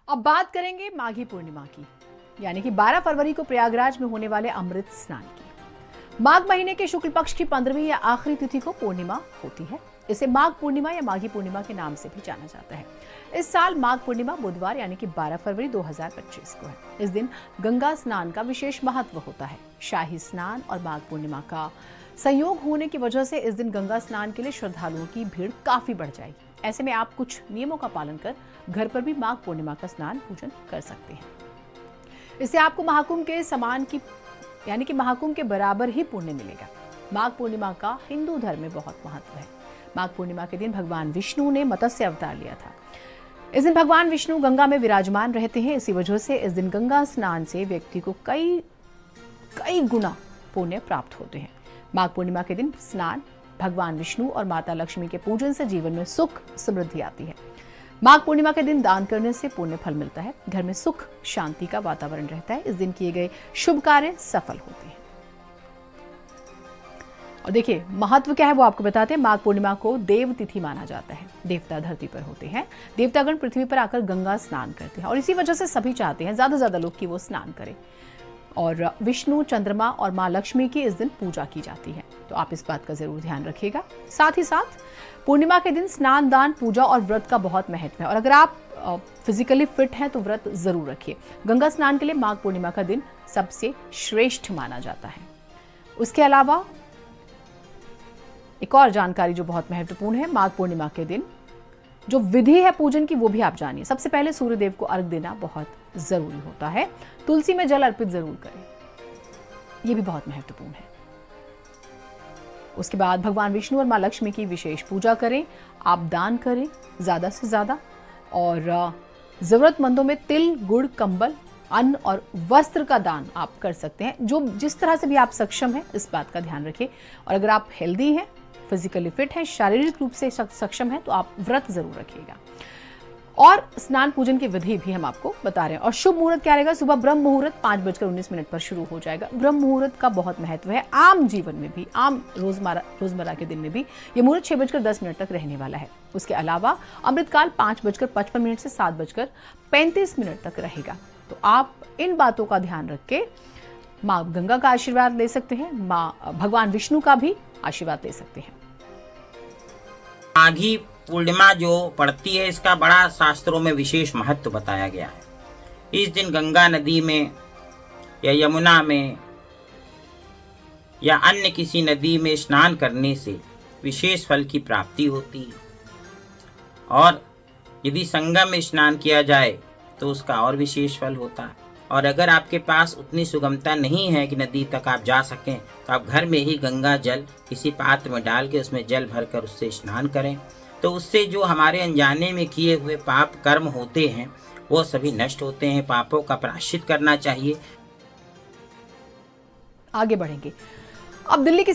अब बात करेंगे माघी पूर्णिमा की, यानी कि 12 फरवरी को प्रयागराज में होने वाले अमृत स्नान की। माघ महीने के शुक्ल पक्ष की 15वीं या आखिरी तिथि को पूर्णिमा होती है। इसे माघ पूर्णिमा या माघी पूर्णिमा के नाम से भी जाना जाता है। इस साल माघ पूर्णिमा बुधवार यानी कि 12 फरवरी 2025 को है। इस दिन गंगा स्नान का विशेष महत्व होता है। शाही स्नान और माघ पूर्णिमा का संयोग होने की वजह से इस दिन गंगा स्नान के लिए श्रद्धालुओं की भीड़ काफी बढ़ जाएगी। ऐसे में आप कुछ नियमों का पालन कर घर पर भी माघ पूर्णिमा का स्नान पूजन कर सकते हैं। इससे आपको महाकुंभ के समान की यानी कि महाकुंभ के बराबर ही पुण्य मिलेगा। माघ पूर्णिमा का हिंदू धर्म में बहुत महत्व है। माघ पूर्णिमा के दिन भगवान विष्णु ने मत्स्य अवतार लिया था। इस दिन भगवान विष्णु गंगा में विराजमान रहते हैं। इसी वजह से इस दिन गंगा स्नान से व्यक्ति को कई गुना पुण्य प्राप्त होते हैं। माघ पूर्णिमा के दिन स्नान भगवान विष्णु और माता लक्ष्मी के पूजन से जीवन में सुख समृद्धि आती है। माघ पूर्णिमा के दिन दान करने से पुण्य फल मिलता है। घर में सुख शांति का वातावरण रहता है। इस दिन किए गए शुभ कार्य सफल होते हैं। और देखिए महत्व क्या है वो आपको बताते हैं। माघ पूर्णिमा को देव तिथि माना जाता है। देवता धरती पर होते हैं। देवतागण पृथ्वी पर आकर गंगा स्नान करते हैं और इसी वजह से सभी चाहते हैं ज्यादा से ज्यादा लोग कि वो स्नान करें। और विष्णु, चंद्रमा और मां लक्ष्मी की इस दिन पूजा की जाती है, तो आप इस बात का जरूर ध्यान रखिएगा। साथ ही साथ पूर्णिमा के दिन स्नान, दान, पूजा और व्रत का बहुत महत्व है और अगर आप फिजिकली फिट हैं तो व्रत जरूर रखिए। गंगा स्नान के लिए माघ पूर्णिमा का दिन सबसे श्रेष्ठ माना जाता है। उसके अलावा एक और जानकारी जो बहुत महत्वपूर्ण है, माघ पूर्णिमा के दिन जो विधि है पूजन की वो भी आप जानिए। सबसे पहले सूर्यदेव को अर्घ देना बहुत जरूरी होता है। तुलसी में जल अर्पित जरूर करें, यह भी बहुत महत्वपूर्ण है। उसके बाद भगवान विष्णु और मां लक्ष्मी की विशेष पूजा करें। आप दान करें ज्यादा से ज्यादा और जरूरतमंदों में तिल, गुड़, कंबल, अन्न और वस्त्र का दान आप कर सकते हैं। जो जिस तरह से भी आप सक्षम हैं इस बात का ध्यान रखिए। और अगर आप हेल्दी हैं, फिजिकली फिट हैं, शारीरिक रूप से सक्षम हैं तो आप व्रत जरूर रखिएगा। और स्नान पूजन की विधि भी हम आपको बता रहे हैं। और शुभ मुहूर्त क्या रहेगा? सुबह ब्रह्म मुहूर्त 5:19 पर शुरू हो जाएगा। ब्रह्म मुहूर्त का बहुत महत्व है। आम जीवन में भी, आम रोजमर्रा के दिन में भी ये मुहूर्त 6:10 तक रहने वाला है। उसके अलावा अमृतकाल 5:55 से 7:35 तक रहेगा। तो आप इन बातों का ध्यान रख के माँ गंगा का आशीर्वाद ले सकते हैं, माँ भगवान विष्णु का भी आशीर्वाद ले सकते हैं। माघी पूर्णिमा जो पड़ती है इसका बड़ा शास्त्रों में विशेष महत्व बताया गया है। इस दिन गंगा नदी में या यमुना में या अन्य किसी नदी में स्नान करने से विशेष फल की प्राप्ति होती है और यदि संगम में स्नान किया जाए तो उसका और विशेष फल होता है। और अगर आपके पास उतनी सुगमता नहीं है कि नदी तक आप जा सकें तो आप घर में ही गंगा जल किसी पात्र में डाल के उसमें जल भरकर उससे स्नान करें, तो उससे जो हमारे अनजाने में किए हुए पाप कर्म होते हैं वो सभी नष्ट होते हैं। पापों का प्रायश्चित करना चाहिए। आगे बढ़ेंगे। अब दिल्ली की